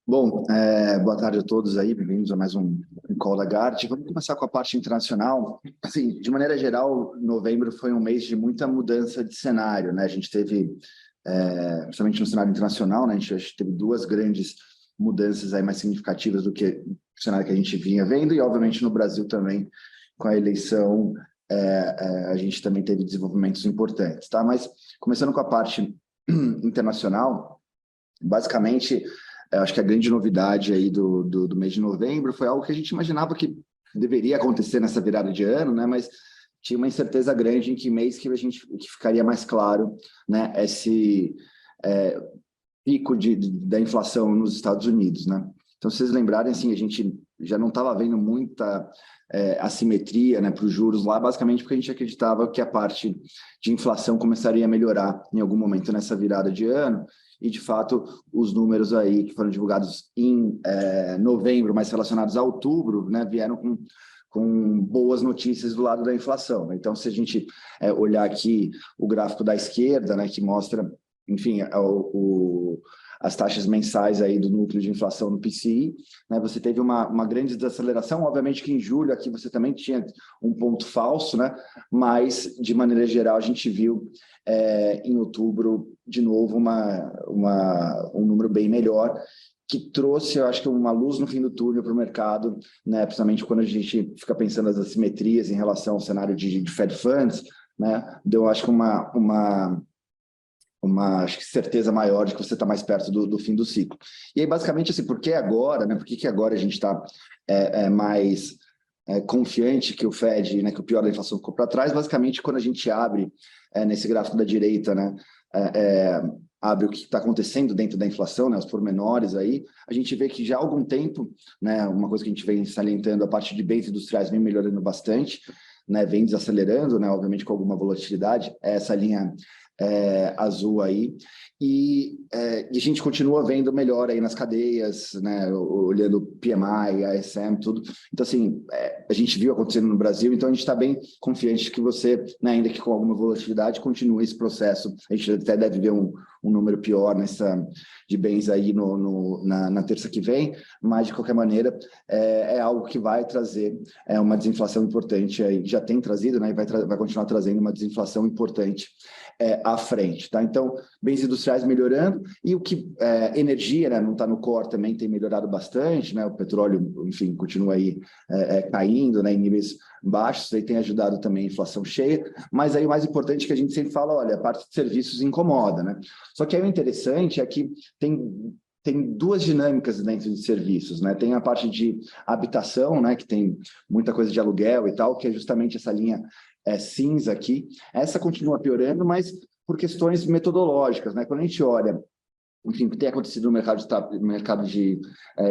Bom, boa tarde a todos aí, bem-vindos a mais um Call da Guard. Vamos começar com a parte internacional. Assim, de maneira geral, novembro foi um mês de muita mudança de cenário, né? A gente teve, principalmente no cenário internacional, né? A gente teve duas grandes mudanças aí mais significativas do que o cenário que a gente vinha vendo, e obviamente no Brasil também, com a eleição, a gente também teve desenvolvimentos importantes, tá? Mas começando com a parte internacional, basicamente, eu acho que a grande novidade aí do mês de novembro foi algo que a gente imaginava que deveria acontecer nessa virada de ano, né? Mas tinha uma incerteza grande em que mês que ficaria mais claro, né? Esse é, pico da inflação nos Estados Unidos, né? Então, se vocês lembrarem, assim, a gente já não estava vendo muita assimetria, né, para os juros lá, basicamente porque a gente acreditava que a parte de inflação começaria a melhorar em algum momento nessa virada de ano, e de fato os números aí que foram divulgados em novembro, mas relacionados a outubro, né, vieram com boas notícias do lado da inflação. Então, se a gente olhar aqui o gráfico da esquerda, né, que mostra, enfim, as taxas mensais aí do núcleo de inflação no PCI, né, você teve uma grande desaceleração, obviamente que em julho aqui você também tinha um ponto falso, né, mas de maneira geral a gente viu em outubro de novo um número bem melhor, que trouxe, eu acho que uma luz no fim do túnel para o mercado, né, principalmente quando a gente fica pensando nas assimetrias em relação ao cenário de Fed Funds, né, deu, acho que uma acho que certeza maior de que você está mais perto do fim do ciclo. E aí, basicamente, assim, por que agora, né? Por que agora a gente está mais confiante que o Fed, né, que o pior da inflação ficou para trás? Basicamente, quando a gente abre nesse gráfico da direita, né, abre o que está acontecendo dentro da inflação, né, os pormenores aí, a gente vê que já há algum tempo, né, uma coisa que a gente vem salientando, a parte de bens industriais vem melhorando bastante, né, vem desacelerando, né, obviamente com alguma volatilidade, essa linha azul aí, e a gente continua vendo melhor aí nas cadeias, né, olhando PMI, ASM, tudo. Então, assim, a gente viu acontecendo no Brasil, então a gente está bem confiante que você, né, ainda que com alguma volatilidade, continue esse processo. A gente até deve ver um número pior de bens aí na terça que vem, mas, de qualquer maneira, é algo que vai trazer uma desinflação importante aí, já tem trazido, né, e vai continuar trazendo uma desinflação importante à frente, tá? Então, bens industriais melhorando, e o que energia, né, não está no core, também tem melhorado bastante, né? O petróleo, enfim, continua aí caindo, né, em níveis baixos, isso aí tem ajudado também a inflação cheia, mas aí o mais importante é que a gente sempre fala, olha, a parte de serviços incomoda, né? Só que aí o interessante é que tem duas dinâmicas dentro de serviços, né? Tem a parte de habitação, né, que tem muita coisa de aluguel e tal, que é justamente essa linha cinza aqui. Essa continua piorando, mas por questões metodológicas, né? Quando a gente olha, enfim, o que tem acontecido no mercado de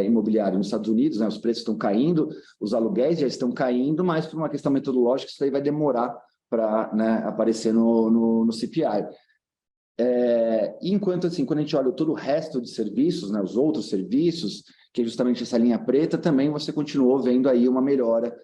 imobiliário nos Estados Unidos, né? Os preços estão caindo, os aluguéis já estão caindo, mas por uma questão metodológica isso aí vai demorar para, né, aparecer no CPI. Enquanto assim, quando a gente olha todo o resto de serviços, né, os outros serviços, que é justamente essa linha preta, também você continuou vendo aí uma melhora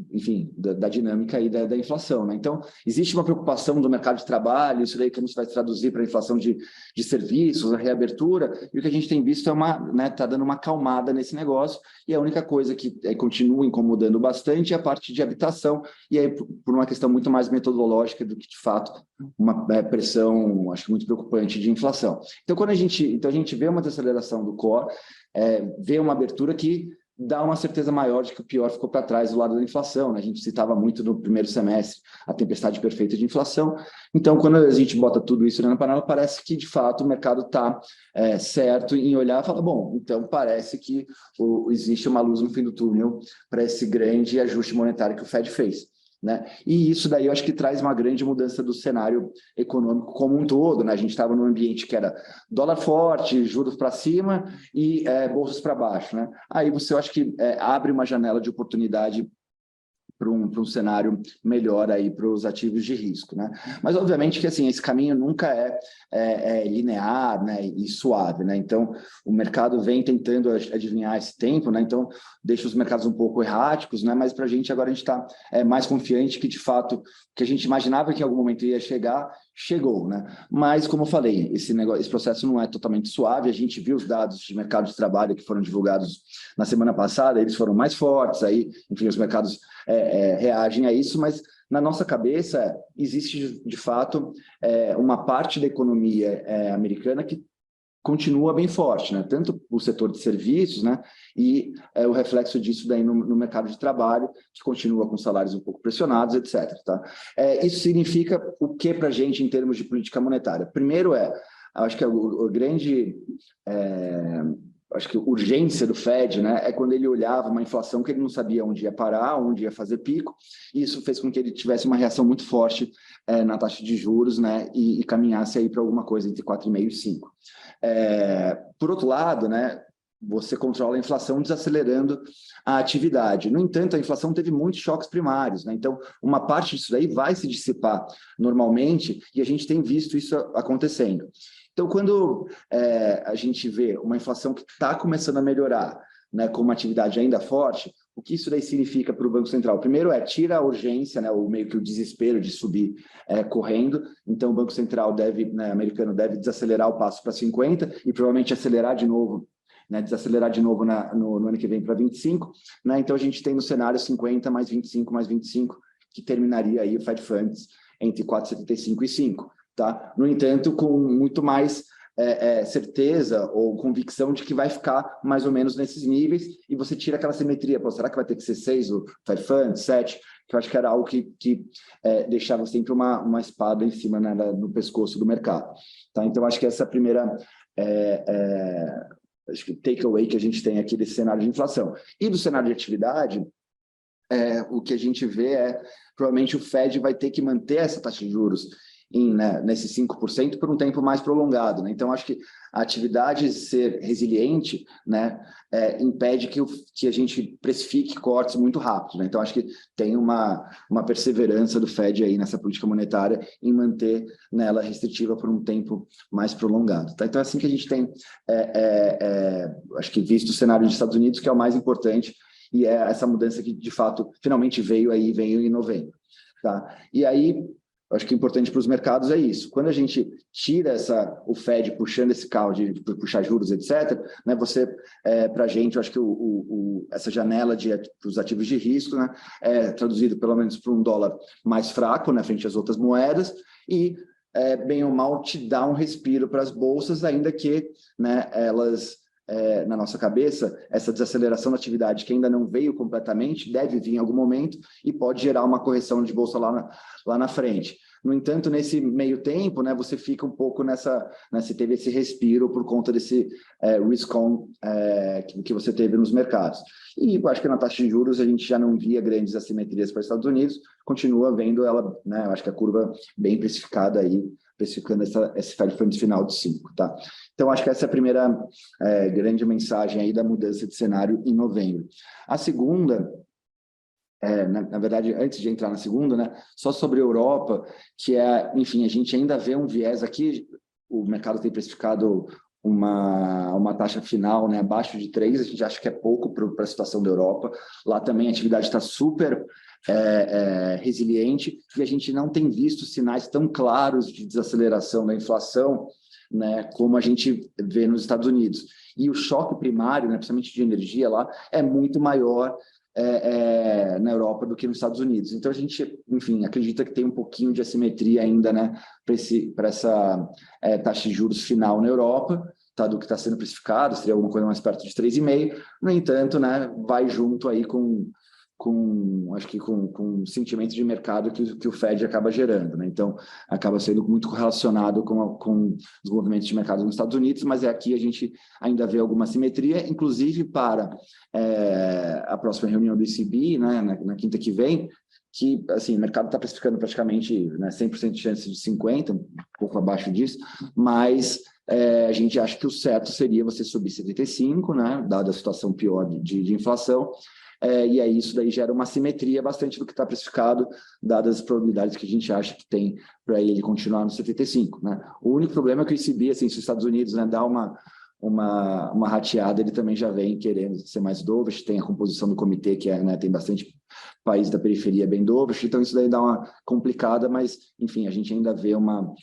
enfim, da dinâmica aí da inflação, né? Então, existe uma preocupação do mercado de trabalho, isso daí que nos vai traduzir para a inflação de serviços, a reabertura, e o que a gente tem visto né, tá dando uma acalmada nesse negócio, e a única coisa que continua incomodando bastante é a parte de habitação, e aí por uma questão muito mais metodológica do que, de fato, uma pressão, acho que muito preocupante de inflação. Então, a gente vê uma desaceleração do core, vê uma abertura que dá uma certeza maior de que o pior ficou para trás do lado da inflação, né? A gente citava muito no primeiro semestre a tempestade perfeita de inflação. Então, quando a gente bota tudo isso na panela, parece que, de fato, o mercado está certo em olhar e falar, bom, então parece que existe uma luz no fim do túnel para esse grande ajuste monetário que o Fed fez, né? E isso daí eu acho que traz uma grande mudança do cenário econômico como um todo, né? A gente estava num ambiente que era dólar forte, juros para cima e bolsas para baixo, né? Aí você, eu acho que abre uma janela de oportunidade para um cenário melhor aí para os ativos de risco, né? Mas obviamente que assim esse caminho nunca é linear, né, e suave, né? Então o mercado vem tentando adivinhar esse tempo, né? Então deixa os mercados um pouco erráticos, né? Mas para a gente agora a gente está mais confiante que de fato que a gente imaginava que em algum momento ia chegar, chegou, né? Mas como eu falei, esse processo não é totalmente suave. A gente viu os dados de mercado de trabalho que foram divulgados na semana passada, eles foram mais fortes, aí, enfim, os mercados reagem a isso, mas na nossa cabeça existe de fato uma parte da economia americana que continua bem forte, né? Tanto o setor de serviços, né? E o reflexo disso daí no mercado de trabalho, que continua com salários um pouco pressionados, etc. Tá? Isso significa o que para a gente em termos de política monetária? Primeiro acho que o grande... acho que a urgência do Fed, né, é quando ele olhava uma inflação que ele não sabia onde ia parar, onde ia fazer pico, e isso fez com que ele tivesse uma reação muito forte na taxa de juros, né, e caminhasse aí para alguma coisa entre 4,5 e 5. Por outro lado, né, você controla a inflação desacelerando a atividade. No entanto, a inflação teve muitos choques primários, né? Então, uma parte disso daí vai se dissipar normalmente, e a gente tem visto isso acontecendo. Então, quando a gente vê uma inflação que está começando a melhorar, né, com uma atividade ainda forte, o que isso daí significa para o Banco Central? Primeiro tira a urgência, né, ou meio que o desespero de subir correndo. Então, o Banco Central americano deve desacelerar o passo para 50 e provavelmente acelerar de novo, né, desacelerar de novo no ano que vem para 25. Né? Então, a gente tem no cenário 50 mais 25 mais 25, que terminaria aí o Fed Funds entre 4,75 e 5. Tá? No entanto, com muito mais certeza ou convicção de que vai ficar mais ou menos nesses níveis, e você tira aquela simetria. Pô, será que vai ter que ser 6 o Fed Funds, 7? Que eu acho que era algo que deixava sempre uma espada em cima, né, no pescoço do mercado. Tá? Então, acho que essa é a primeira acho que takeaway que a gente tem aqui desse cenário de inflação. E do cenário de atividade, o que a gente vê provavelmente o Fed vai ter que manter essa taxa de juros nesses 5% por um tempo mais prolongado, né? Então, acho que a atividade ser resiliente, né, impede que a gente precifique cortes muito rápido, né? Então, acho que tem uma perseverança do Fed aí nessa política monetária em manter, né, ela restritiva por um tempo mais prolongado. Tá? Então, é assim que a gente tem, acho que visto o cenário dos Estados Unidos, que é o mais importante, e é essa mudança que, de fato, finalmente veio em novembro. Tá? E aí, acho que o importante para os mercados é isso. Quando a gente tira o Fed puxando esse carro de puxar juros, etc., né, para a gente, eu acho que essa janela para os ativos de risco, né, traduzido pelo menos para um dólar mais fraco, né, frente às outras moedas, e bem ou mal te dá um respiro para as bolsas, ainda que, né, elas... na nossa cabeça, essa desaceleração da atividade que ainda não veio completamente, deve vir em algum momento e pode gerar uma correção de bolsa lá na frente. No entanto, nesse meio tempo, né, você fica um pouco você teve esse respiro por conta desse risk-on que você teve nos mercados. E eu acho que na taxa de juros a gente já não via grandes assimetrias para os Estados Unidos, continua vendo ela, né, eu acho que a curva bem precificada aí, precificando esse Fed Funds final de 5, tá? Então, acho que essa é a primeira grande mensagem aí da mudança de cenário em novembro. A segunda, na verdade, antes de entrar na segunda, né, só sobre a Europa, que enfim, a gente ainda vê um viés aqui, o mercado tem precificado uma taxa final, né, abaixo de 3, a gente acha que é pouco para a situação da Europa. Lá também a atividade está super resiliente e a gente não tem visto sinais tão claros de desaceleração da inflação, né, como a gente vê nos Estados Unidos. E o choque primário, né, principalmente de energia lá, é muito maior na Europa do que nos Estados Unidos. Então, a gente, enfim, acredita que tem um pouquinho de assimetria ainda, né, para essa taxa de juros final na Europa, tá, do que está sendo precificado, seria alguma coisa mais perto de 3,5. No entanto, né, vai junto aí acho que com sentimento de mercado que o Fed acaba gerando, né? Então, acaba sendo muito correlacionado com os movimentos de mercado nos Estados Unidos, mas aqui a gente ainda vê alguma simetria, inclusive para a próxima reunião do ECB, né, na quinta que vem, que, assim, o mercado está precificando praticamente, né, 100% de chance de 50, um pouco abaixo disso, mas a gente acha que o certo seria você subir 75, né, dada a situação pior de inflação, e aí isso daí gera uma assimetria bastante do que está precificado, dadas as probabilidades que a gente acha que tem para ele continuar no 75, né? O único problema é que o ECB, assim, se os Estados Unidos, né, dá uma rateada, ele também já vem querendo ser mais dovish, tem a composição do comitê que né, tem bastante país da periferia bem dovish, então isso daí dá uma complicada, mas, enfim, a gente ainda vê uma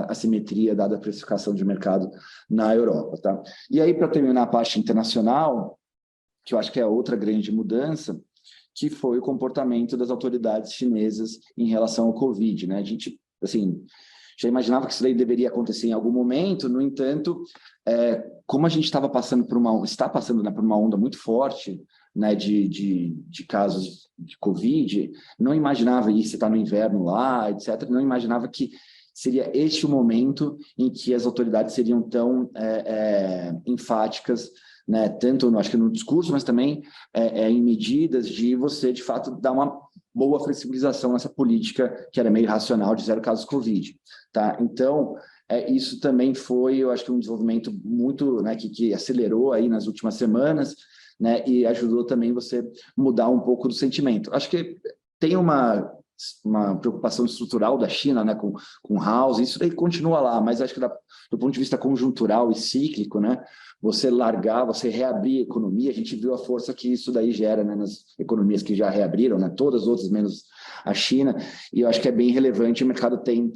assimetria dada a precificação de mercado na Europa, tá? E aí, para terminar a parte internacional, que eu acho que é outra grande mudança, que foi o comportamento das autoridades chinesas em relação ao Covid, né? A gente, assim, já imaginava que isso daí deveria acontecer em algum momento, no entanto, como a gente está passando, né, por uma onda muito forte, né, de casos de Covid, não imaginava isso, está no inverno lá, etc., não imaginava que seria este o momento em que as autoridades seriam tão enfáticas, né, tanto, acho que no discurso, mas também em medidas de você, de fato, dar uma boa flexibilização nessa política que era meio racional de zero casos Covid, tá? Então, isso também foi, eu acho que um desenvolvimento muito, né, que acelerou aí nas últimas semanas, né, e ajudou também você mudar um pouco do sentimento. Acho que tem uma preocupação estrutural da China, né, com house, isso daí continua lá, mas acho que do ponto de vista conjuntural e cíclico, né, você reabrir a economia, a gente viu a força que isso daí gera, né, nas economias que já reabriram, né, todas as outras menos a China, e eu acho que é bem relevante, o mercado tem,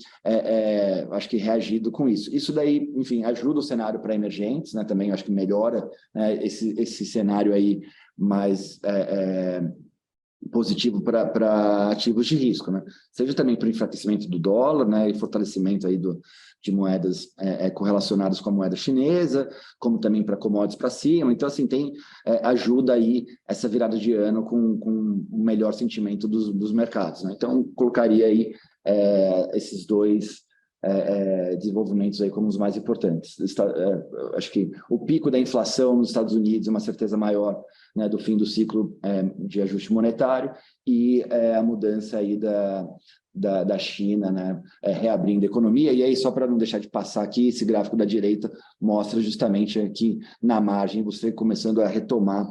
acho que reagido com isso. Isso daí, enfim, ajuda o cenário para emergentes, né, também acho que melhora, né, esse cenário aí mais positivo para ativos de risco, né? Seja também para o enfraquecimento do dólar, né, e fortalecimento aí de moedas correlacionadas com a moeda chinesa, como também para commodities para cima. Então, assim, tem ajuda aí essa virada de ano com um melhor sentimento dos mercados, né? Então, colocaria aí esses dois desenvolvimentos aí como os mais importantes. Acho que o pico da inflação nos Estados Unidos é uma certeza maior, né, do fim do ciclo de ajuste monetário e a mudança aí da China, né, reabrindo a economia. E aí, só para não deixar de passar aqui, esse gráfico da direita mostra justamente aqui na margem você começando a retomar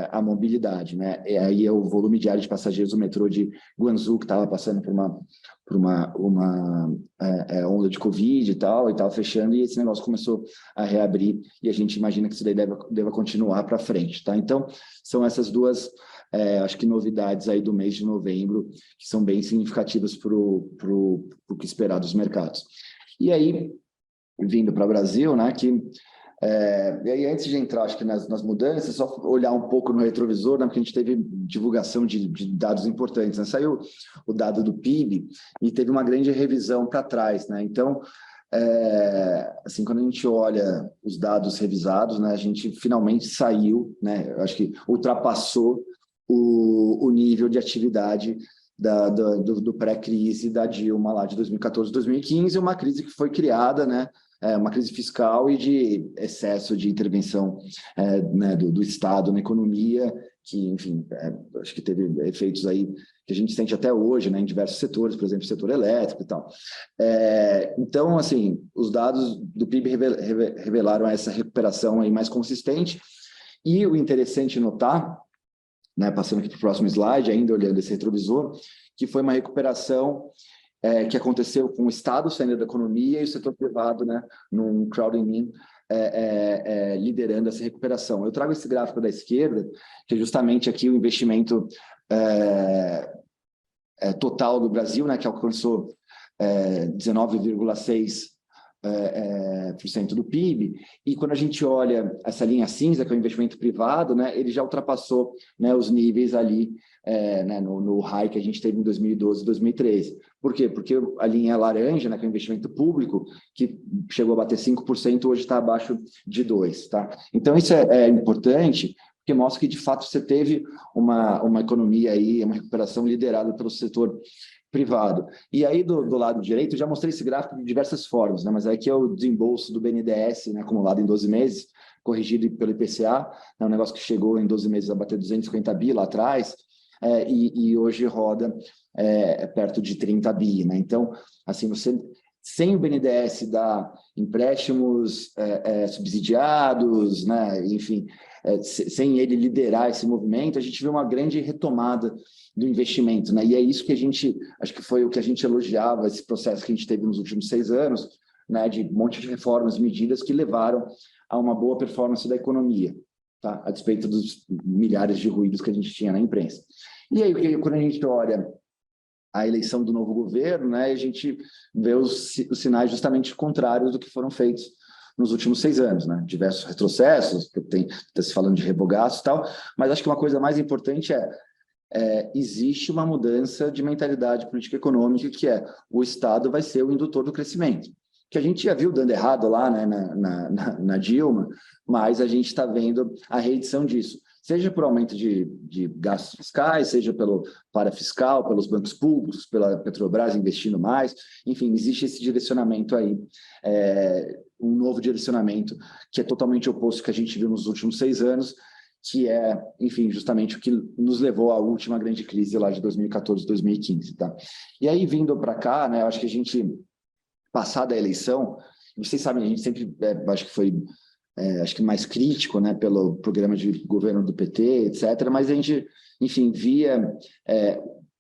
a mobilidade, né? E aí é o volume diário de passageiros do metrô de Guangzhou, que estava passando por uma onda de Covid e tal, e estava fechando, e esse negócio começou a reabrir, e a gente imagina que isso daí deva continuar para frente, tá? Então, são essas duas, acho que novidades aí do mês de novembro, que são bem significativas para o que esperar dos mercados. E aí, vindo para o Brasil, né, e aí, antes de entrar, acho que nas mudanças, só olhar um pouco no retrovisor, né, porque a gente teve divulgação de dados importantes, né? Saiu o dado do PIB e teve uma grande revisão para trás, né? Então, assim, quando a gente olha os dados revisados, né, a gente finalmente saiu, né? Eu acho que ultrapassou o nível de atividade do pré-crise da Dilma lá de 2014, 2015, uma crise que foi criada, né? Uma crise fiscal e de excesso de intervenção né, do Estado na economia, que, enfim, acho que teve efeitos aí que a gente sente até hoje, né, em diversos setores, por exemplo, o setor elétrico e tal. Então, assim, os dados do PIB revelaram essa recuperação aí mais consistente, e o interessante notar, né, passando aqui para o próximo slide, ainda olhando esse retrovisor, que foi uma recuperação que aconteceu com o Estado saindo da economia e o setor privado, né, num crowding in, liderando essa recuperação. Eu trago esse gráfico da esquerda, que é justamente aqui o investimento total do Brasil, né, que alcançou 19,6% do PIB, e quando a gente olha essa linha cinza, que é o investimento privado, né, ele já ultrapassou, né, os níveis ali né, no high que a gente teve em 2012 e 2013. Por quê? Porque a linha laranja, né, que é o investimento público, que chegou a bater 5%, hoje está abaixo de 2%. Tá? Então, isso é importante, porque mostra que, de fato, você teve uma economia aí, uma recuperação liderada pelo setor privado. E aí, do lado direito, eu já mostrei esse gráfico de diversas formas, né? Mas aqui é o desembolso do BNDES, né, acumulado em 12 meses, corrigido pelo IPCA, é um negócio que chegou em 12 meses a bater 250 bi lá atrás, e hoje roda perto de 30 bi. Né? Então, assim, você sem o BNDES dar empréstimos subsidiados, né? Enfim, sem ele liderar esse movimento, a gente viu uma grande retomada do investimento, né? E é isso que a gente, acho que foi o que a gente elogiava, esse processo que a gente teve nos últimos 6 anos, né? De um monte de reformas, medidas que levaram a uma boa performance da economia, tá? A despeito dos milhares de ruídos que a gente tinha na imprensa. E aí, quando a gente olha a eleição do novo governo, né, a gente vê os sinais justamente contrários do que foram feitos nos últimos 6 anos, né? Diversos retrocessos, está se falando de revogaço e tal, mas acho que uma coisa mais importante existe uma mudança de mentalidade política econômica, que o Estado vai ser o indutor do crescimento, que a gente já viu dando errado lá, né, na Dilma, mas a gente está vendo a reedição disso, seja por aumento de gastos fiscais, seja pelo parafiscal, pelos bancos públicos, pela Petrobras investindo mais, enfim, existe esse direcionamento aí, um novo direcionamento que é totalmente oposto ao que a gente viu nos últimos 6 anos, que enfim, justamente o que nos levou à última grande crise lá de 2014, 2015, tá? E aí, vindo para cá, né, eu acho que a gente, passada a eleição, vocês sabem, a gente sempre, acho que foi acho que mais crítico, né, pelo programa de governo do PT, etc., mas a gente, enfim, via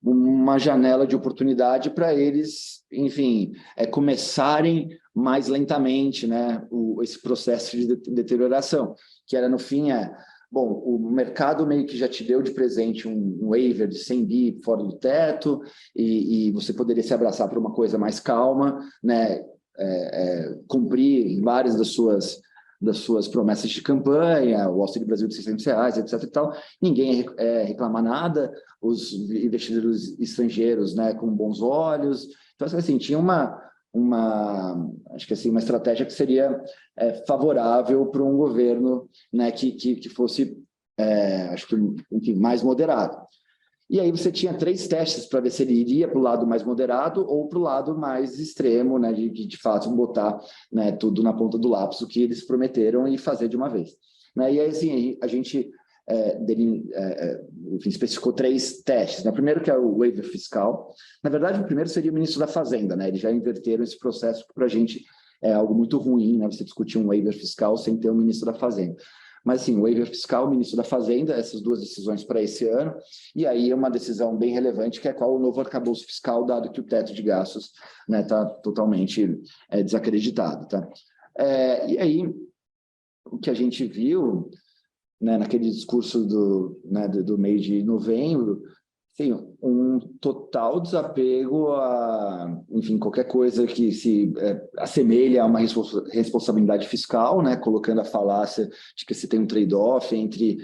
uma janela de oportunidade para eles, enfim, começarem mais lentamente, né, esse processo de deterioração, que era, no fim, bom, o mercado meio que já te deu de presente um waiver de 100 bi fora do teto, e você poderia se abraçar para uma coisa mais calma, né, cumprir várias das suas promessas de campanha, o Auxílio Brasil de R$600, etc. e tal, ninguém reclamar nada, os investidores estrangeiros, né, com bons olhos. Então, assim, tinha acho que assim, uma estratégia que seria favorável para um governo, né, que fosse, acho que, enfim, mais moderado. E aí você tinha 3 testes para ver se ele iria para o lado mais moderado ou para o lado mais extremo, né, de fato botar, né, tudo na ponta do lápis, o que eles prometeram, e fazer de uma vez. Né? E aí, assim, a gente enfim, especificou 3 testes. Né? O primeiro, que é o waiver fiscal. Na verdade, o primeiro seria o ministro da Fazenda. Né? Eles já inverteram esse processo, que para a gente é algo muito ruim, né? Você discutir um waiver fiscal sem ter um ministro da Fazenda. Mas, sim, o waiver fiscal, o ministro da Fazenda, essas 2 decisões para esse ano, e aí uma decisão bem relevante, que é qual o novo arcabouço fiscal, dado que o teto de gastos está, né, totalmente desacreditado. Tá? E aí, o que a gente viu, né, naquele discurso do mês de novembro, tem um total desapego a, enfim, qualquer coisa que se assemelha a uma responsabilidade fiscal, né, colocando a falácia de que se tem um trade-off entre,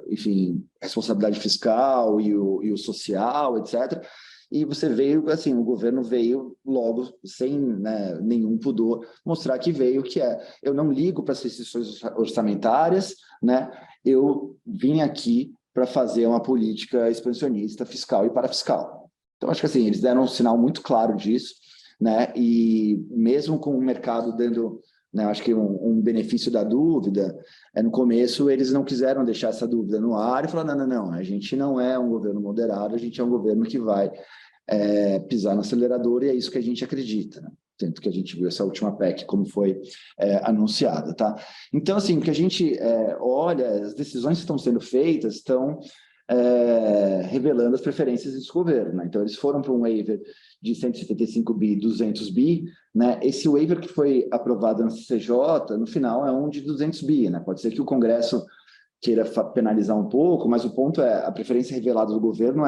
enfim, responsabilidade fiscal e o social, etc. E você veio, assim, o governo veio logo, sem, né, nenhum pudor, mostrar que veio, que eu não ligo para as restrições orçamentárias, né, eu vim aqui para fazer uma política expansionista fiscal e parafiscal. Então, acho que assim, eles deram um sinal muito claro disso, né? E mesmo com o mercado dando, né, acho que um benefício da dúvida, no começo eles não quiseram deixar essa dúvida no ar e falaram, não, a gente não é um governo moderado, a gente é um governo que vai pisar no acelerador, e é isso que a gente acredita, né? Tanto que a gente viu essa última PEC como foi anunciada, tá? Então, assim, o que a gente olha, as decisões que estão sendo feitas estão revelando as preferências desse governo, né? Então, eles foram para um waiver de 175 bi, 200 bi, né? Esse waiver que foi aprovado na CCJ, no final, é um de 200 bi, né? Pode ser que o Congresso queira penalizar um pouco, mas o ponto a preferência revelada do governo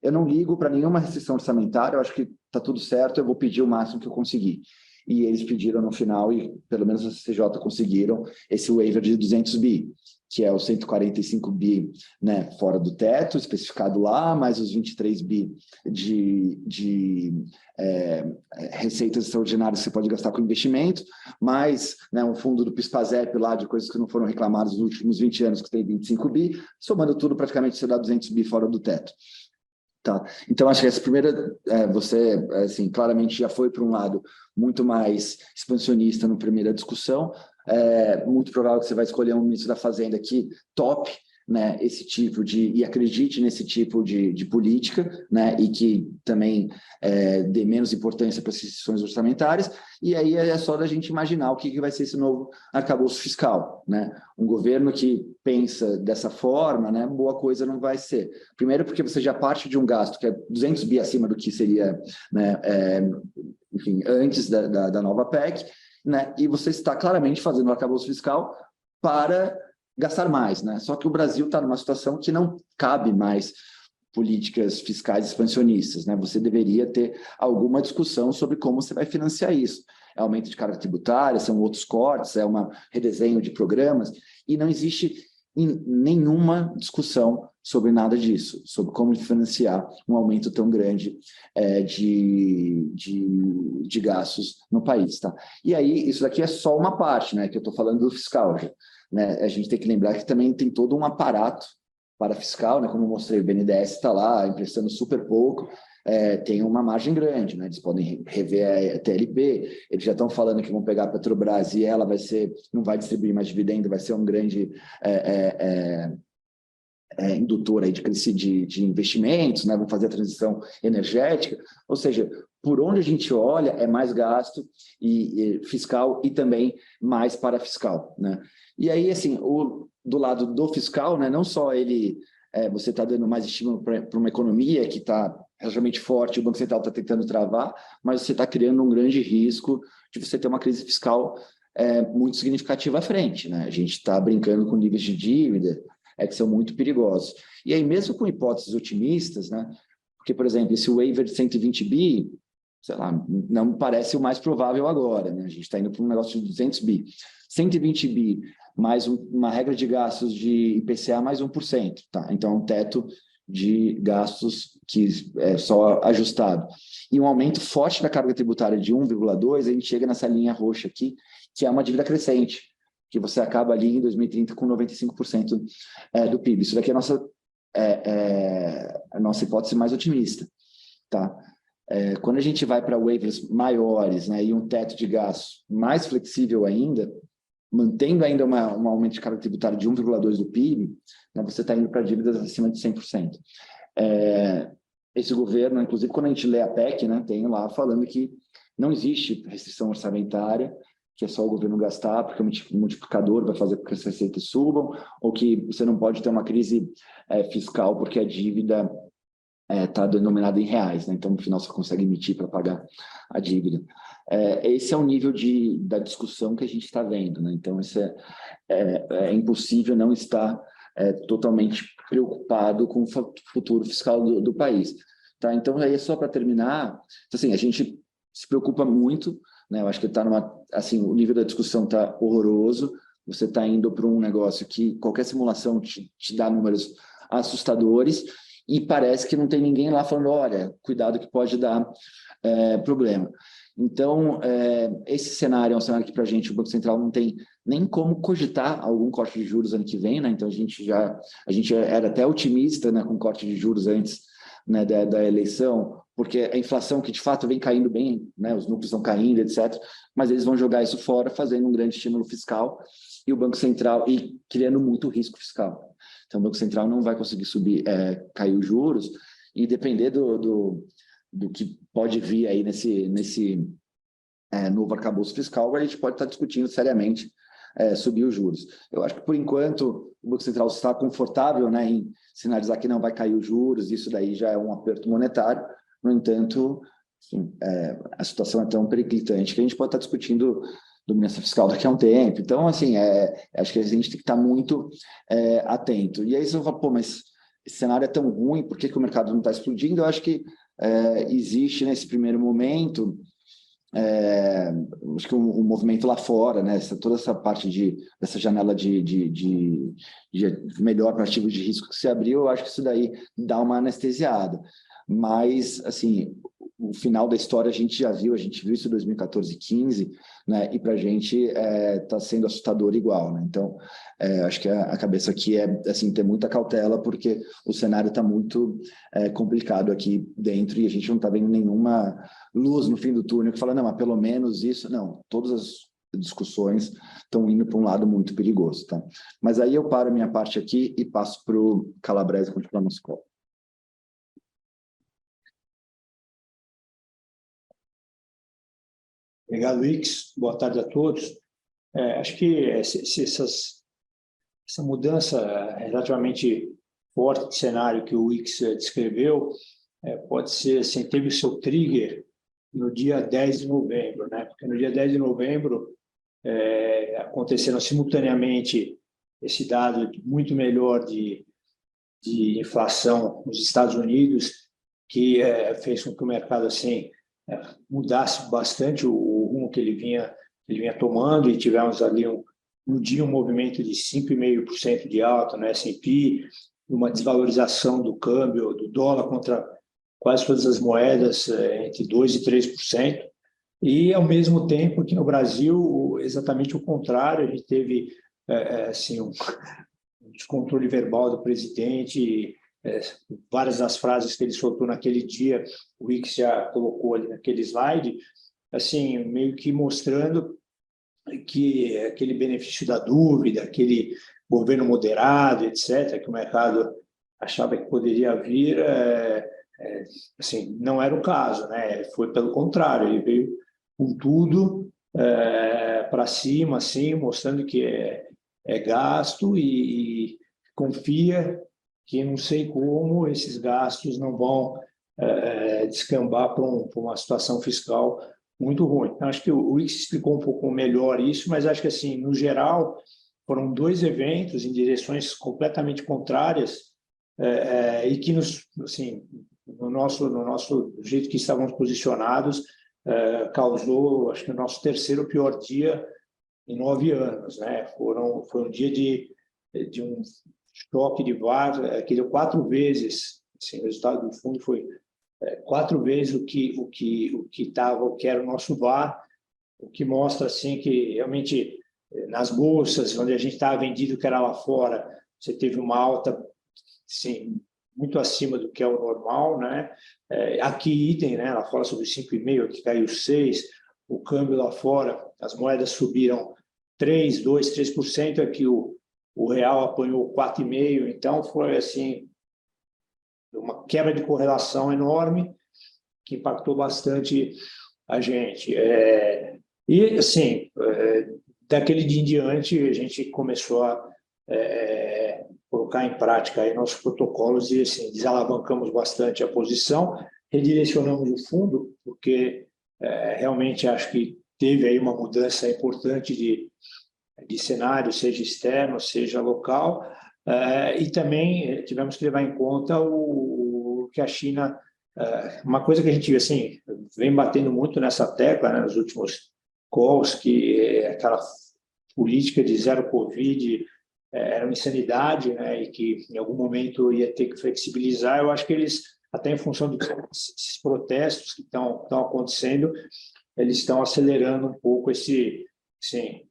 eu não ligo para nenhuma restrição orçamentária, eu acho que está tudo certo, eu vou pedir o máximo que eu conseguir. E eles pediram no final, e pelo menos a CCJ conseguiram, esse waiver de 200 bi, que é os 145 bi, né, fora do teto, especificado lá, mais os 23 bi de receitas extraordinárias que você pode gastar com investimento, mais, né, um fundo do PIS/PASEP lá de coisas que não foram reclamadas nos últimos 20 anos, que tem 25 bi, somando tudo, praticamente você dá 200 bi fora do teto. Tá. Então, acho que essa primeira, você, assim, claramente já foi para um lado muito mais expansionista na primeira discussão. Muito provável que você vai escolher um ministro da Fazenda aqui, top, né, esse tipo e acredite nesse tipo de política, né, e que também dê menos importância para as restrições orçamentárias, e aí é só da gente imaginar o que vai ser esse novo arcabouço fiscal, né? Um governo que pensa dessa forma, né, boa coisa não vai ser. Primeiro porque você já parte de um gasto que é 200 bi acima do que seria, né, enfim, antes da nova PEC, né, e você está claramente fazendo o arcabouço fiscal para gastar mais, né? Só que o Brasil está numa situação que não cabe mais políticas fiscais expansionistas, né? Você deveria ter alguma discussão sobre como você vai financiar isso. É aumento de carga tributária, são outros cortes, é um redesenho de programas, e não existe nenhuma discussão sobre nada disso, sobre como financiar um aumento tão grande de gastos no país, tá? E aí, isso daqui é só uma parte, né? Que eu estou falando do fiscal já. Né? A gente tem que lembrar que também tem todo um aparato para fiscal, né? Como eu mostrei, o BNDES está lá emprestando super pouco, tem uma margem grande, né? Eles podem rever a TLP, eles já estão falando que vão pegar a Petrobras e ela não vai distribuir mais dividendo, vai ser um grande indutor aí de investimentos, né? Vão fazer a transição energética, ou seja, por onde a gente olha é mais gasto e fiscal e também mais para fiscal, né? E aí, assim, do lado do fiscal, né, não só você está dando mais estímulo para uma economia que está relativamente forte, o Banco Central está tentando travar, mas você está criando um grande risco de você ter uma crise fiscal muito significativa à frente, né? A gente está brincando com níveis de dívida que são muito perigosos. E aí, mesmo com hipóteses otimistas, né? Porque, por exemplo, esse waiver de 120 bi, sei lá, não me parece o mais provável agora, né? A gente está indo para um negócio de 200 bi. 120 bi mais uma regra de gastos de IPCA mais 1%, tá? Então, é um teto de gastos que é só ajustado. E um aumento forte da carga tributária de 1,2%, a gente chega nessa linha roxa aqui, que é uma dívida crescente, que você acaba ali em 2030 com 95% do PIB. Isso daqui é a nossa hipótese mais otimista, tá? Quando a gente vai para waivers maiores, né, e um teto de gastos mais flexível ainda, mantendo ainda um aumento de carga tributária de 1,2% do PIB, né, você está indo para dívidas acima de 100%. Esse governo, inclusive, quando a gente lê a PEC, né, tem lá falando que não existe restrição orçamentária, que é só o governo gastar, porque o multiplicador vai fazer com que as receitas subam, ou que você não pode ter uma crise fiscal porque a dívida está denominada em reais, né? Então, no final, você consegue emitir para pagar a dívida. Esse é o nível da discussão que a gente está vendo, né? Então, é impossível não estar totalmente preocupado com o futuro fiscal do país. Tá? Então, aí só para terminar, assim, a gente se preocupa muito, né? Eu acho que assim, o nível da discussão está horroroso, você está indo para um negócio que qualquer simulação te dá números assustadores, e parece que não tem ninguém lá falando, olha, cuidado que pode dar problema. Então, esse cenário é um cenário que, para a gente, o Banco Central não tem nem como cogitar algum corte de juros ano que vem, né? Então, a gente era até otimista, né, com corte de juros antes, né, da eleição, porque a inflação que, de fato, vem caindo bem, né, os núcleos estão caindo, etc., mas eles vão jogar isso fora, fazendo um grande estímulo fiscal, e o Banco Central, e criando muito risco fiscal. Então, o Banco Central não vai conseguir cair os juros, e depender do que pode vir aí nesse novo arcabouço fiscal, a gente pode estar discutindo seriamente subir os juros. Eu acho que, por enquanto, o Banco Central está confortável, né, em sinalizar que não vai cair os juros, isso daí já é um aperto monetário. No entanto, enfim, a situação é tão periclitante que a gente pode estar discutindo dominância fiscal daqui a um tempo. Então, assim, acho que a gente tem que estar muito atento. E aí você fala, pô, mas esse cenário é tão ruim, por que o mercado não está explodindo? Eu acho que existe, nesse primeiro momento, acho que um movimento lá fora, né? Toda essa parte dessa janela de melhor para ativos de risco que se abriu, eu acho que isso daí dá uma anestesiada. Mas, assim, o final da história a gente viu isso em 2014 e 2015, né? E para a gente está sendo assustador igual, né? Então, acho que a cabeça aqui assim, ter muita cautela, porque o cenário está muito complicado aqui dentro e a gente não está vendo nenhuma luz no fim do túnel que fala, não, mas pelo menos isso. Não, todas as discussões estão indo para um lado muito perigoso, tá? Mas aí eu paro a minha parte aqui e passo para o Calabrese continuar nosso call. Obrigado, Ix. Boa tarde a todos. Acho que essa mudança relativamente forte de cenário que o Ix descreveu pode ser, assim, teve o seu trigger no dia 10 de novembro, né? Porque no dia 10 de novembro aconteceram simultaneamente esse dado muito melhor de inflação nos Estados Unidos, que fez com que o mercado assim mudasse bastante o rumo que ele vinha tomando, e tivemos ali no dia um movimento de 5,5% de alta no S&P, uma desvalorização do câmbio do dólar contra quase todas as moedas, entre 2% e 3%, e, ao mesmo tempo, aqui no Brasil, exatamente o contrário, a gente teve assim, um descontrole verbal do presidente, várias das frases que ele soltou naquele dia, o Ix já colocou ali naquele slide, assim, meio que mostrando que aquele benefício da dúvida, aquele governo moderado, etc., que o mercado achava que poderia vir, assim, não era o caso, né? Foi pelo contrário, ele veio com tudo para cima, assim, mostrando que é gasto e confia que não sei como esses gastos não vão descambar para uma situação fiscal muito ruim. Então, acho que o Ix explicou um pouco melhor isso, mas acho que, assim, no geral, foram dois eventos em direções completamente contrárias e que, assim, no nosso jeito que estávamos posicionados, causou, acho que, o nosso terceiro pior dia em 9 anos, né? Foi um dia de um choque de VaR que deu 4 vezes, assim, o resultado do fundo foi 4 vezes o que era o nosso VaR, o que mostra, assim, que realmente nas bolsas, onde a gente estava vendido, que era lá fora, você teve uma alta, assim, muito acima do que é o normal, né? Aqui, idem, né? Lá fora subiu 5,5, aqui caiu 6%, o câmbio lá fora, as moedas subiram 3%, aqui o real apanhou 4,5%, então foi, assim, uma quebra de correlação enorme que impactou bastante a gente. E, assim, daquele dia em diante, a gente começou a colocar em prática aí nossos protocolos e, assim, desalavancamos bastante a posição, redirecionamos o fundo, porque realmente acho que teve aí uma mudança importante de cenário, seja externo, seja local, e também tivemos que levar em conta o que a China, uma coisa que a gente, assim, vem batendo muito nessa tecla, né, nos últimos calls, que aquela política de zero Covid era uma insanidade, né, e que em algum momento ia ter que flexibilizar. Eu acho que eles, até em função desses protestos que estão acontecendo, eles estão acelerando um pouco esse, assim,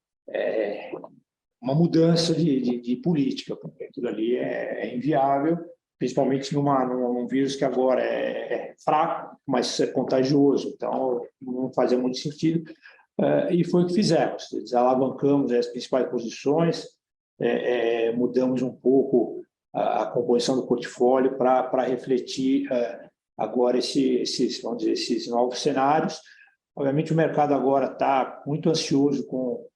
uma mudança de política, porque aquilo ali é inviável, principalmente num vírus que agora é fraco, mas é contagioso, então não fazia muito sentido. E foi o que fizemos, desalavancamos as principais posições, mudamos um pouco a composição do portfólio para refletir agora vamos dizer, esses novos cenários. Obviamente, o mercado agora está muito ansioso com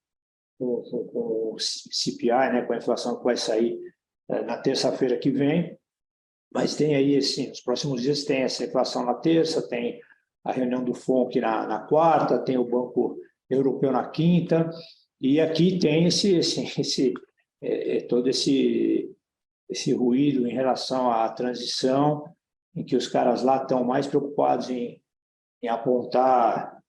o CPI, né, com a inflação que vai sair na terça-feira que vem, mas tem aí, assim, nos próximos dias tem essa inflação na terça, tem a reunião do FONC na quarta, tem o Banco Europeu na quinta, e aqui tem todo esse ruído em relação à transição, em que os caras lá estão mais preocupados em apontar,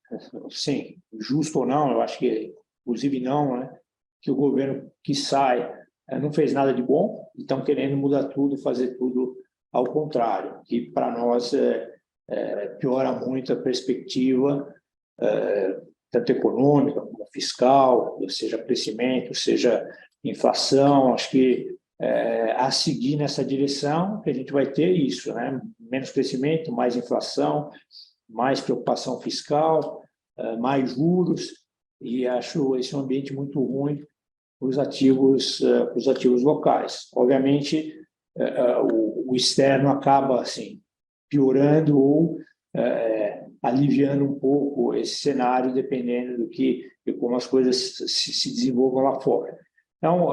sim, justo ou não, eu acho que, inclusive, não, né, que o governo que sai não fez nada de bom, e estão querendo mudar tudo, fazer tudo ao contrário, que para nós piora muito a perspectiva, tanto econômica como fiscal, seja crescimento, seja inflação. Acho que a seguir nessa direção que a gente vai ter isso, né? Menos crescimento, mais inflação, mais preocupação fiscal, mais juros, e acho esse um ambiente muito ruim para os ativos locais. Obviamente, o externo acaba assim piorando ou aliviando um pouco esse cenário, dependendo de como as coisas se desenvolvam lá fora. Então,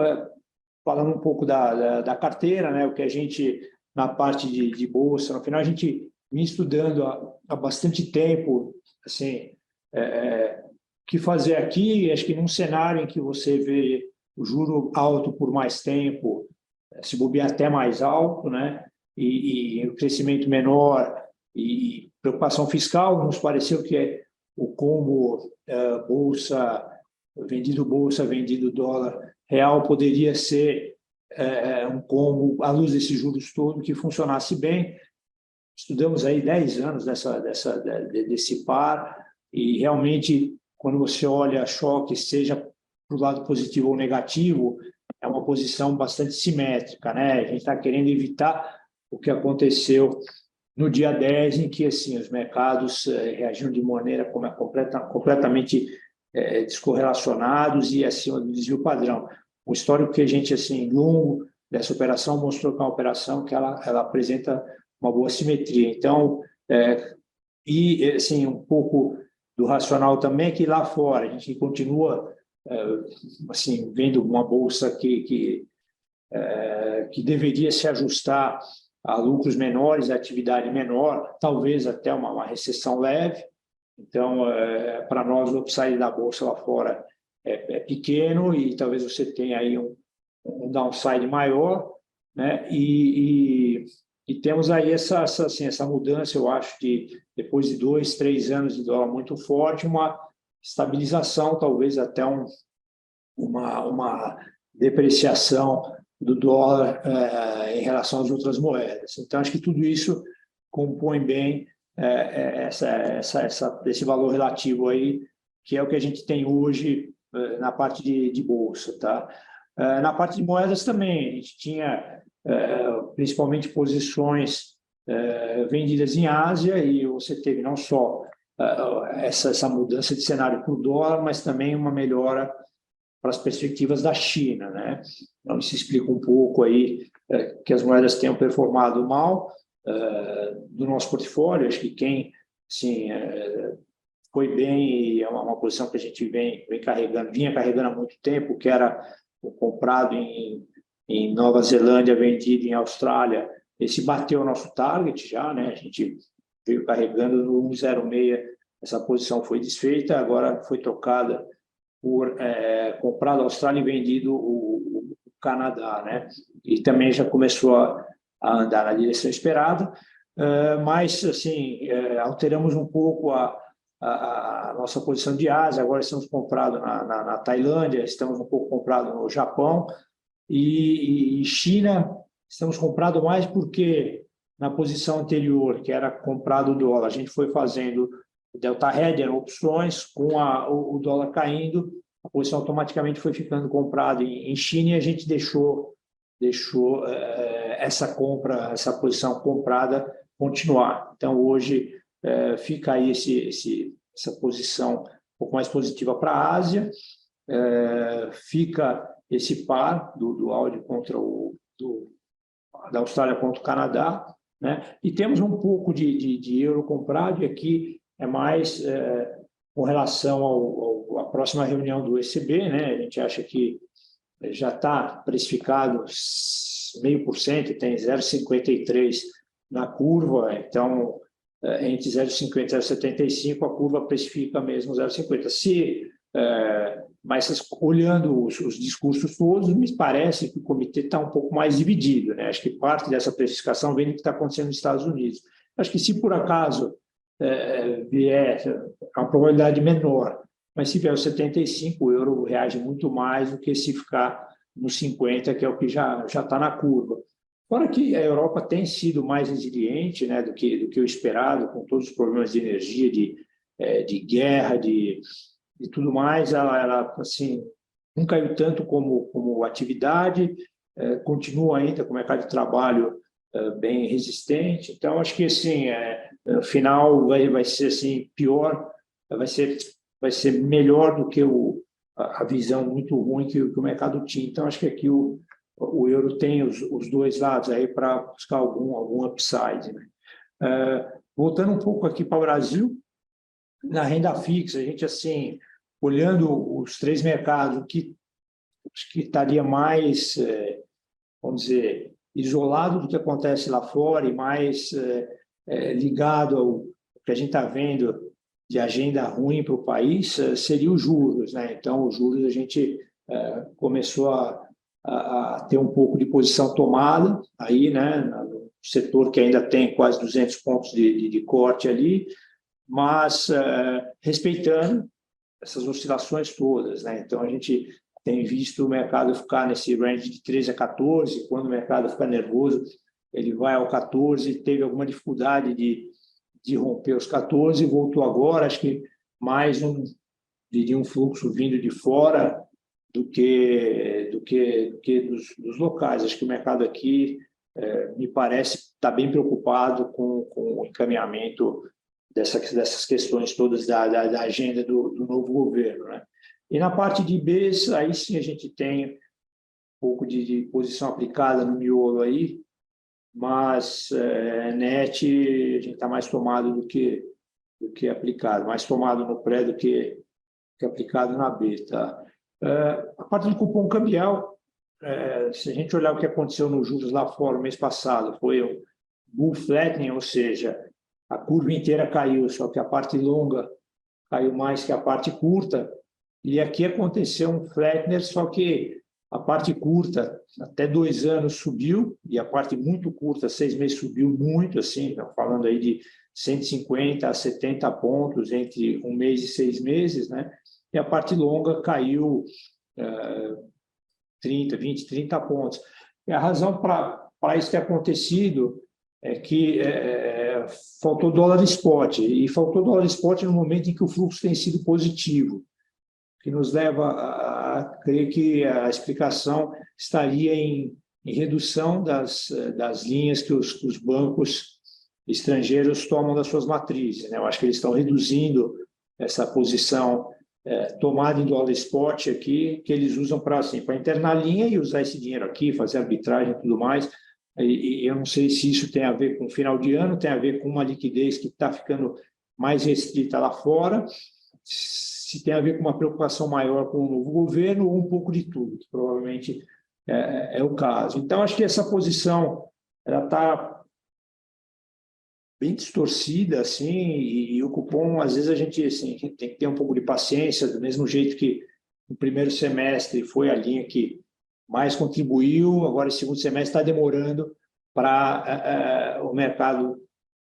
falando um pouco da carteira, né, o que a gente, na parte de bolsa, no final, a gente vem estudando há bastante tempo, assim, o que fazer aqui. Acho que num cenário em que você vê o juro alto por mais tempo, se bobear até mais alto, né, e o crescimento menor e preocupação fiscal, nos pareceu que o combo bolsa, vendido dólar real poderia ser um combo, à luz desses juros todos, que funcionasse bem. Estudamos aí 10 anos desse par, e realmente, quando você olha choque, seja para o lado positivo ou negativo, é uma posição bastante simétrica, né? A gente está querendo evitar o que aconteceu no dia 10, em que assim, os mercados reagiram de maneira completamente descorrelacionados e acima do desvio padrão. O histórico que a gente, assim, longo dessa operação mostrou que é uma operação que ela apresenta uma boa simetria. Então, e assim, um pouco do racional também, que lá fora a gente continua assim, vendo uma bolsa que deveria se ajustar a lucros menores, a atividade menor, talvez até uma recessão leve. Então, para nós, o upside da bolsa lá fora é pequeno, e talvez você tenha aí um downside maior, né? E temos aí essa mudança, eu acho, depois de 2, 3 anos de dólar muito forte, uma estabilização, talvez até uma depreciação do dólar em relação às outras moedas. Então, acho que tudo isso compõe bem esse valor relativo aí, que é o que a gente tem hoje na parte de bolsa, tá? Na parte de moedas também, a gente tinha principalmente posições vendidas em Ásia, e você teve não só essa mudança de cenário para o dólar, mas também uma melhora para as perspectivas da China, né? Então, isso explica um pouco aí que as moedas tenham performado mal do nosso portfólio. Acho que quem, assim, foi bem, e é uma posição que a gente vinha carregando há muito tempo, que era o comprado em Nova Zelândia, vendido em Austrália. Esse bateu o nosso target já, né? A gente veio carregando no 1,06, essa posição foi desfeita, agora foi trocada por comprado a Austrália e vendido o Canadá, né? E também já começou a andar na direção esperada, mas assim alteramos um pouco a nossa posição de Ásia. Agora estamos comprados na Tailândia, estamos um pouco comprados no Japão, e China estamos comprados mais porque na posição anterior, que era comprado o dólar, a gente foi fazendo delta hedge, eram opções, com o dólar caindo, a posição automaticamente foi ficando comprada em China, e a gente deixou essa posição comprada continuar. Então, hoje, fica aí essa posição um pouco mais positiva para a Ásia, fica esse par do Audi contra da Austrália contra o Canadá, né? E temos um pouco de euro comprado, e aqui é mais com relação à próxima reunião do ECB, né? A gente acha que já está precificado 0,5%, tem 0,53 na curva, então entre 0,50 e 0,75 a curva precifica mesmo 0,50. Mas olhando os discursos todos, me parece que o comitê está um pouco mais dividido, né? Acho que parte dessa precificação vem do que está acontecendo nos Estados Unidos. Acho que, se por acaso vier, é uma probabilidade menor, mas se vier o 75, o euro reage muito mais do que se ficar no 50, que é o que já está na curva. Fora que a Europa tem sido mais resiliente, né, do que o esperado, com todos os problemas de energia, de guerra, de tudo mais. Ela assim, não caiu tanto como atividade, continua ainda com o mercado de trabalho bem resistente. Então, acho que assim, no final vai ser assim, pior, vai vai ser melhor do que a visão muito ruim que o mercado tinha. Então, acho que aqui o euro tem os dois lados aí para buscar algum upside, né? Voltando um pouco aqui para o Brasil, na renda fixa, a gente, assim, olhando os três mercados, o que estaria mais, vamos dizer, isolado do que acontece lá fora e mais ligado ao que a gente está vendo de agenda ruim para o país, seria os juros, né? Então, os juros a gente começou a ter um pouco de posição tomada aí, né? No setor que ainda tem quase 200 pontos de corte ali, mas respeitando essas oscilações todas, né? Então, a gente tem visto o mercado ficar nesse range de 13 a 14, quando o mercado fica nervoso, ele vai ao 14, teve alguma dificuldade de romper os 14, voltou agora, acho que mais diria um fluxo vindo de fora do que dos locais. Acho que o mercado aqui, me parece, está bem preocupado com o encaminhamento dessas questões todas da agenda do novo governo, né? E na parte de Bs, aí sim a gente tem um pouco de posição aplicada no miolo aí, mas net a gente está mais tomado do que aplicado, mais tomado no pré do que aplicado na B, tá? A parte do cupom cambial, se a gente olhar o que aconteceu nos juros lá fora no mês passado, foi o bull flattening, ou seja, a curva inteira caiu, só que a parte longa caiu mais que a parte curta, e aqui aconteceu um flattener, só que a parte curta, até 2 anos, subiu, e a parte muito curta, 6 meses, subiu muito, assim, falando aí de 150 a 70 pontos entre 1 mês e 6 meses, né? E a parte longa caiu 30 pontos. E a razão para isso ter acontecido é que faltou dólar spot, e faltou dólar spot no momento em que o fluxo tem sido positivo, que nos leva a crer que a explicação estaria em redução das linhas que os bancos estrangeiros tomam das suas matrizes, né? Eu acho que eles estão reduzindo essa posição tomada em dólar spot aqui, que eles usam para internar linha e usar esse dinheiro aqui, fazer arbitragem e tudo mais. E eu não sei se isso tem a ver com o final de ano, tem a ver com uma liquidez que está ficando mais restrita lá fora, se tem a ver com uma preocupação maior com o novo governo, ou um pouco de tudo, que provavelmente é o caso. Então, acho que essa posição está bem distorcida, assim, e o cupom, às vezes, a gente assim, tem que ter um pouco de paciência, do mesmo jeito que no primeiro semestre foi a linha que mais contribuiu, agora, esse segundo semestre, está demorando para o mercado,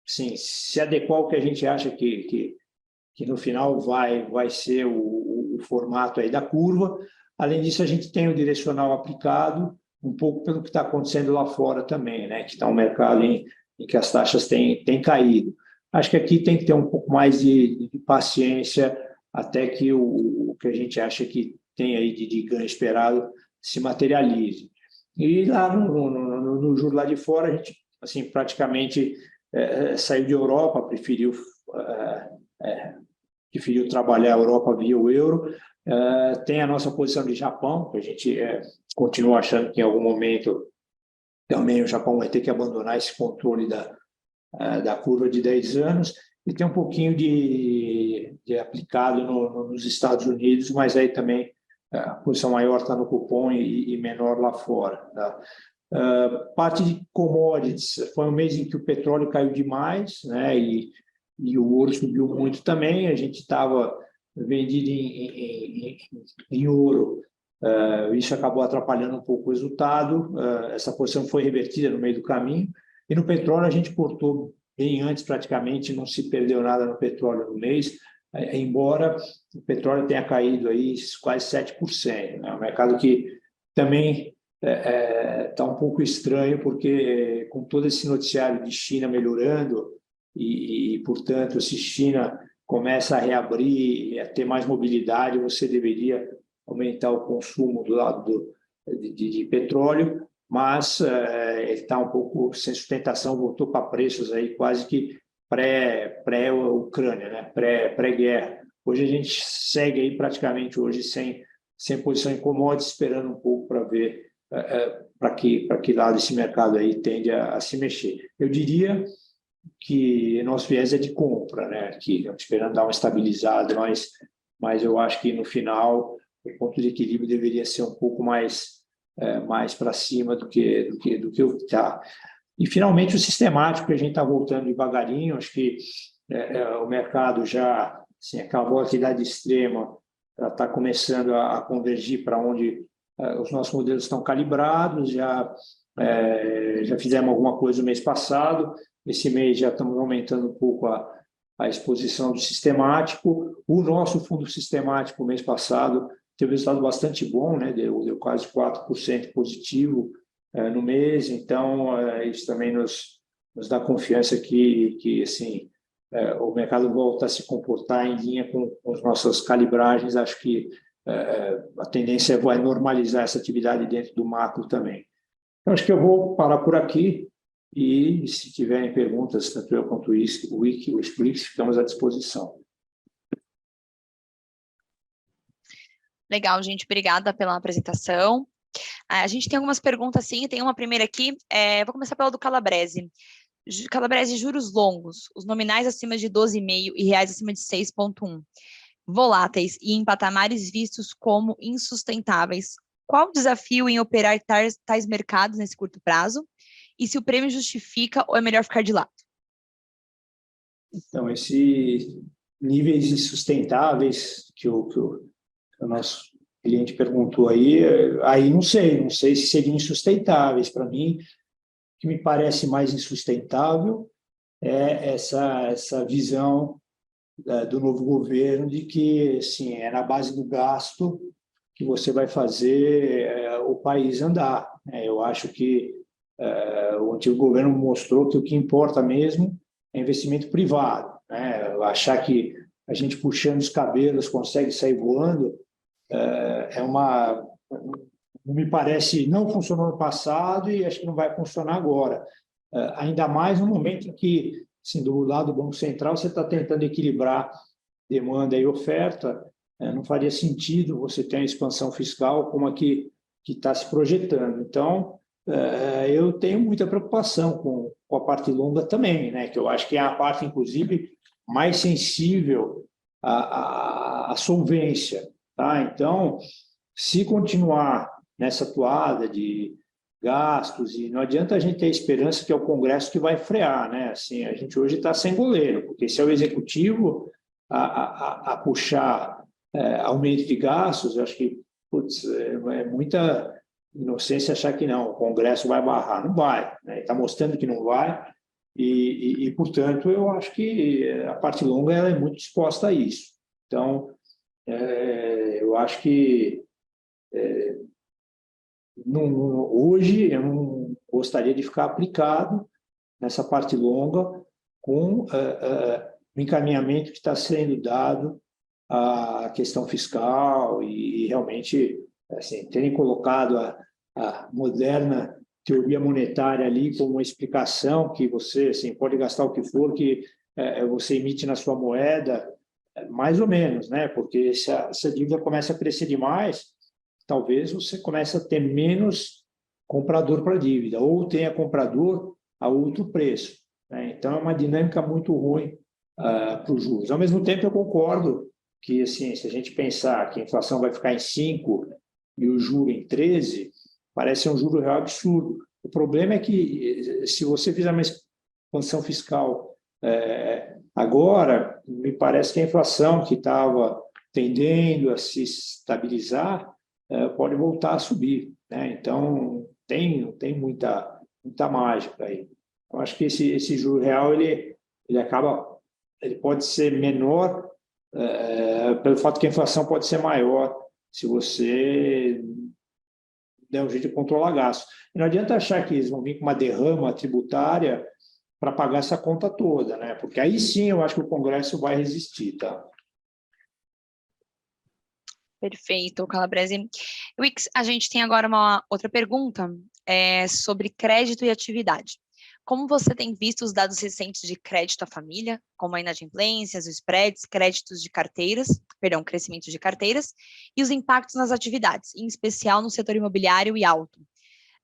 assim, se adequar ao que a gente acha que no final vai ser o formato aí da curva. Além disso, a gente tem o direcional aplicado, um pouco pelo que está acontecendo lá fora também, né? Que está um mercado em que as taxas têm caído. Acho que aqui tem que ter um pouco mais de paciência até que o que a gente acha que tem aí de ganho esperado se materialize. E lá no juro lá de fora, a gente assim, praticamente saiu de Europa, preferiu trabalhar a Europa via o euro. Tem a nossa posição de Japão, que a gente continua achando que em algum momento também o Japão vai ter que abandonar esse controle da curva de 10 anos, e tem um pouquinho de aplicado nos Estados Unidos, mas aí também a posição maior está no cupom e menor lá fora, tá? Parte de commodities, foi um mês em que o petróleo caiu demais, né? E o ouro subiu muito também. A gente estava vendido em ouro, isso acabou atrapalhando um pouco o resultado. Essa posição foi revertida no meio do caminho. E no petróleo a gente cortou bem antes, praticamente, não se perdeu nada no petróleo no mês, embora o petróleo tenha caído aí quase 7%, né? Um mercado que também está um pouco estranho, porque com todo esse noticiário de China melhorando, portanto, se China começa a reabrir, a ter mais mobilidade, você deveria aumentar o consumo do lado de petróleo, mas ele está um pouco sem sustentação, voltou para preços aí quase que pré-Ucrânia, né? Pré-guerra, Hoje a gente segue aí praticamente hoje sem posição em commodities, esperando um pouco para ver para que lado esse mercado aí tende a se mexer. Eu diria que nosso viés é de compra, né? Aqui, esperando dar uma estabilizada, mas eu acho que no final o ponto de equilíbrio deveria ser um pouco mais para cima do que o que está. E finalmente o sistemático, que a gente está voltando devagarinho, acho que o mercado já, assim, aquela volatilidade extrema está começando a convergir para onde os nossos modelos estão calibrados, já fizemos alguma coisa no mês passado, esse mês já estamos aumentando um pouco a exposição do sistemático. O nosso fundo sistemático, mês passado, teve um resultado bastante bom, né? Deu quase 4% positivo no mês, então isso também nos dá confiança que assim, o mercado volta a se comportar em linha com as nossas calibragens. Acho que a tendência vai normalizar essa atividade dentro do macro também. Então, acho que eu vou parar por aqui e, se tiverem perguntas, tanto eu quanto o Wiki, o Sprix, ficamos à disposição. Legal, gente. Obrigada pela apresentação. A gente tem algumas perguntas, sim. Tem uma primeira aqui. Vou começar pela do Calabrese. Calabrese, juros longos, os nominais acima de 12,5 e reais acima de 6,1. Voláteis e em patamares vistos como insustentáveis. Qual o desafio em operar tais mercados nesse curto prazo? E se o prêmio justifica ou é melhor ficar de lado? Então, esses níveis insustentáveis que o nosso cliente perguntou aí não sei se seriam insustentáveis. Para mim, o que me parece mais insustentável é essa visão do novo governo de que, assim, é na base do gasto que você vai fazer o país andar. Eu acho que o antigo governo mostrou que o que importa mesmo é investimento privado. Achar que a gente puxando os cabelos consegue sair voando não me parece, não funcionou no passado e acho que não vai funcionar agora. Ainda mais no momento em que, assim, do lado do Banco Central, você está tentando equilibrar demanda e oferta. Não faria sentido você ter uma expansão fiscal como a que está se projetando. Então, eu tenho muita preocupação com a parte longa também, né? Que eu acho que é a parte, inclusive, mais sensível à solvência. Tá? Então, se continuar nessa toada de gastos, e não adianta a gente ter esperança que é o Congresso que vai frear, né? Assim, a gente hoje está sem goleiro, porque se é o Executivo a puxar aumento de gastos, eu acho que é muita inocência achar que não, o Congresso vai barrar. Não vai, né? Está mostrando que não vai, e, portanto, eu acho que a parte longa ela é muito disposta a isso. Então, eu acho que hoje eu não gostaria de ficar aplicado nessa parte longa com o encaminhamento que está sendo dado à questão fiscal e realmente, assim, terem colocado a moderna teoria monetária ali como uma explicação que você, assim, pode gastar o que for que você emite na sua moeda, mais ou menos, né? Porque se a dívida começa a crescer demais, talvez você comece a ter menos comprador para a dívida, ou tenha comprador a outro preço. Né? Então, é uma dinâmica muito ruim para os juros. Ao mesmo tempo, eu concordo que, assim, se a gente pensar que a inflação vai ficar em 5 e o juro em 13, parece um juro real absurdo. O problema é que, se você fizer uma expansão fiscal agora, me parece que a inflação que estava tendendo a se estabilizar pode voltar a subir. Né? Então, tem muita mágica aí. Eu acho que esse juro real ele pode ser menor pelo fato que a inflação pode ser maior se você der um jeito de controlar gastos. E não adianta achar que eles vão vir com uma derrama tributária para pagar essa conta toda, né? Porque aí sim eu acho que o Congresso vai resistir, tá? Perfeito, Calabrese. Wix, a gente tem agora uma outra pergunta sobre crédito e atividade. como você tem visto os dados recentes de crédito à família, como a inadimplência, os spreads, créditos de carteiras, perdão, crescimento de carteiras, e os impactos nas atividades, em especial no setor imobiliário e auto.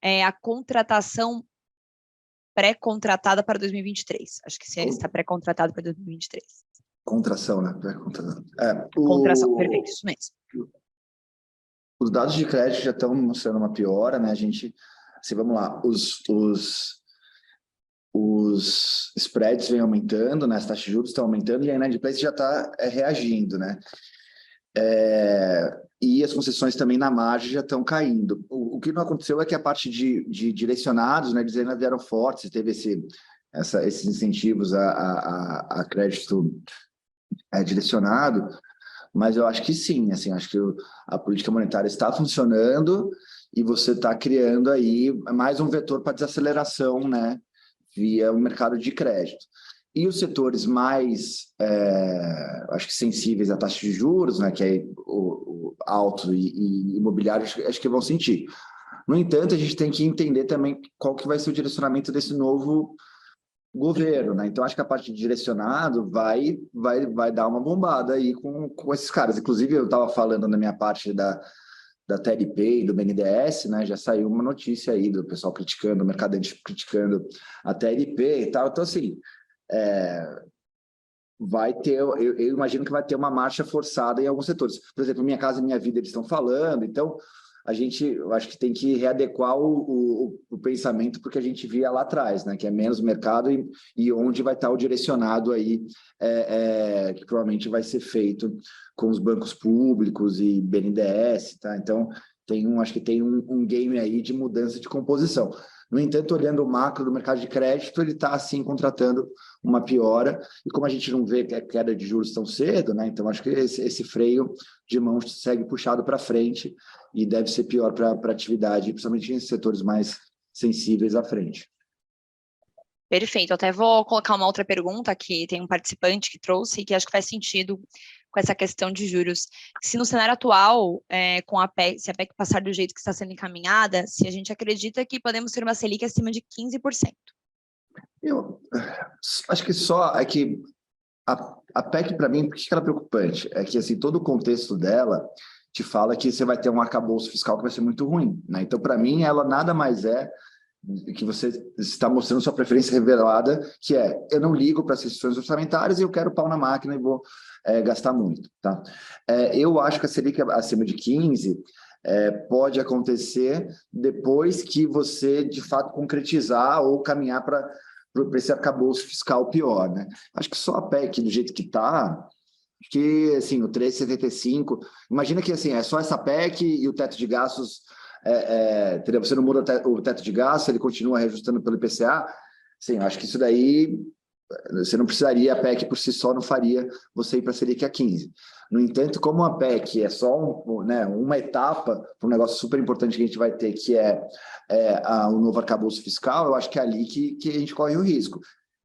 A contratação pré-contratada para 2023. Acho que está pré-contratado para 2023. Contração, né? Pré-contração. Contração, perfeito, isso mesmo. Os dados de crédito já estão mostrando uma piora, né? A gente, assim, vamos lá, os spreads vêm aumentando, né? As taxas de juros estão aumentando e a inadimplência já está reagindo, né? E as concessões também na margem já estão caindo. O que não aconteceu é que a parte de direcionados, né? Eles ainda vieram fortes, teve esses incentivos a crédito direcionado, mas eu acho que sim, assim, acho que a política monetária está funcionando e você está criando aí mais um vetor para desaceleração, né, via o mercado de crédito. E os setores mais, acho que sensíveis à taxa de juros, né, que é o alto e imobiliário, acho que vão sentir. No entanto, a gente tem que entender também qual que vai ser o direcionamento desse novo governo, né? Então, acho que a parte de direcionado vai dar uma bombada aí com esses caras. Inclusive, eu estava falando na minha parte da TLP e do BNDES, né? Já saiu uma notícia aí do pessoal criticando, o mercado criticando a TLP e tal. Então, assim, vai ter, eu imagino que vai ter uma marcha forçada em alguns setores. Por exemplo, Minha Casa Minha Vida, eles estão falando, então eu acho que tem que readequar o pensamento porque a gente via lá atrás, né? Que é menos mercado e onde vai estar o direcionado aí, que provavelmente vai ser feito com os bancos públicos e BNDES, tá? Então, acho que tem um game aí de mudança de composição. No entanto, olhando o macro do mercado de crédito, ele está, assim, contratando uma piora, e como a gente não vê queda de juros tão cedo, né? Então, acho que esse freio de mão segue puxado para frente e deve ser pior para a atividade, principalmente em setores mais sensíveis à frente. Perfeito, eu até vou colocar uma outra pergunta que tem um participante que trouxe, que acho que faz sentido com essa questão de juros. Se no cenário atual, se a PEC passar do jeito que está sendo encaminhada, se a gente acredita que podemos ter uma Selic acima de 15%. Eu acho que a PEC, para mim, por que ela é preocupante? É que, assim, todo o contexto dela te fala que você vai ter um arcabouço fiscal que vai ser muito ruim, né? Então, para mim, ela nada mais é que você está mostrando sua preferência revelada, que eu não ligo para as restrições orçamentárias e eu quero pau na máquina e vou gastar muito, tá? Eu acho que a Selic acima de 15 pode acontecer depois que você, de fato, concretizar ou caminhar para esse arcabouço fiscal pior, né? Acho que só a PEC, do jeito que está, que, assim, o 3,75, imagina que, assim, é só essa PEC e o teto de gastos, você não muda o teto de gastos, ele continua reajustando pelo IPCA, assim, acho que isso daí, você não precisaria, a PEC por si só não faria você ir para a Selic a 15. No entanto, como a PEC é só uma etapa para um negócio super importante que a gente vai ter, que o novo arcabouço fiscal, eu acho que é ali que a gente corre o risco.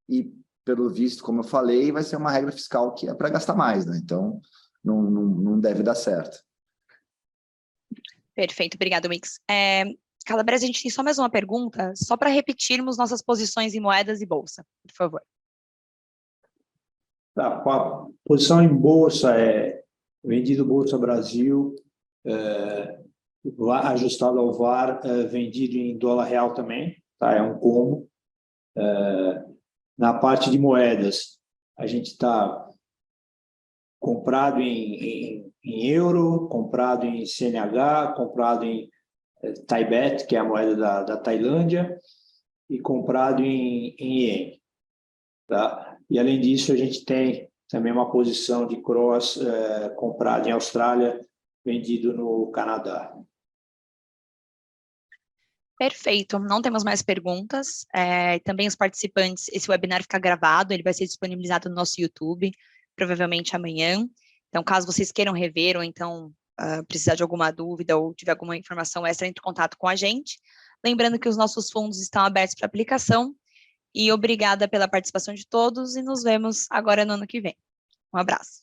E, pelo visto, como eu falei, vai ser uma regra fiscal que é para gastar mais, né? Então, não deve dar certo. Perfeito, obrigado, Mix. Calabrese, a gente tem só mais uma pergunta, só para repetirmos nossas posições em moedas e bolsa, por favor. Tá, com a posição em bolsa, vendido Bolsa Brasil, ajustado ao VaR, vendido em dólar real também, tá? É um combo. Na parte de moedas, a gente está comprado em euro, comprado em CNH, comprado em Thai que é a moeda da Tailândia, e comprado em iene. Tá? E, além disso, a gente tem também uma posição de cross comprado em Austrália, vendido no Canadá. Perfeito, não temos mais perguntas. Também os participantes, esse webinar fica gravado, ele vai ser disponibilizado no nosso YouTube, provavelmente amanhã. Então, caso vocês queiram rever ou então precisar de alguma dúvida ou tiver alguma informação extra, entre em contato com a gente. Lembrando que os nossos fundos estão abertos para aplicação. E obrigada pela participação de todos e nos vemos agora no ano que vem. Um abraço.